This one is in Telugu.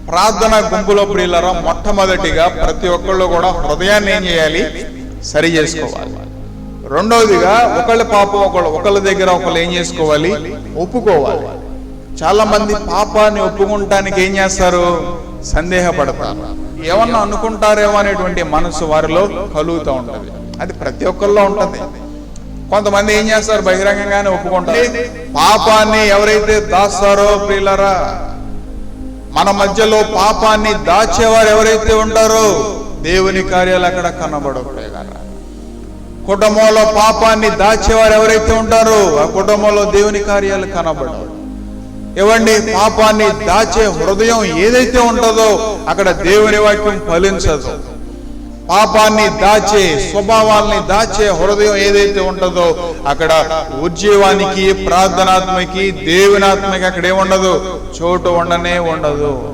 ప్రార్థన గుంపులో ప్రియులరా మొట్టమొదటిగా ప్రతి ఒక్కళ్ళు కూడా హృదయాన్ని ఏం చేయాలి? సరి చేసుకోవాలి. రెండవదిగా ఒకళ్ళ పాపం ఒకళ్ళ దగ్గర ఒకళ్ళు ఏం చేసుకోవాలి? ఒప్పుకోవాలి. చాలా మంది పాపాన్ని ఒప్పుకుంటానికి ఏం చేస్తారు? సందేహపడతారు. ఏమన్నా అనుకుంటారేమో అనేటువంటి మనసు వారిలో కలుగుతూ ఉంటది. అది ప్రతి ఒక్కరిలో ఉంటది. కొంతమంది ఏం చేస్తారు? బహిరంగంగానే ఒప్పుకుంటారు. పాపాన్ని ఎవరైతే దాస్తారో ప్రియులరా, మన మధ్యలో పాపాన్ని దాచేవారు ఎవరైతే ఉంటారో దేవుని కార్యాలు అక్కడ కనబడవు. కుటుంబంలో పాపాన్ని దాచేవారు ఎవరైతే ఉంటారో ఆ కుటుంబంలో దేవుని కార్యాలు కనబడవు. ఇవ్వండి, పాపాన్ని దాచే హృదయం ఏదైతే ఉంటుందో అక్కడ దేవుని వాక్యం ఫలించదు. పాపాన్ని దాచే స్వభావాల్ని దాచే హృదయం ఏదైతే ఉంటుందో అక్కడ ఉజ్జీవానికి, ప్రార్థనాత్మకి, దేవునాత్మకి అక్కడ ఏముండదు, చోటు ఉండనే ఉండదు.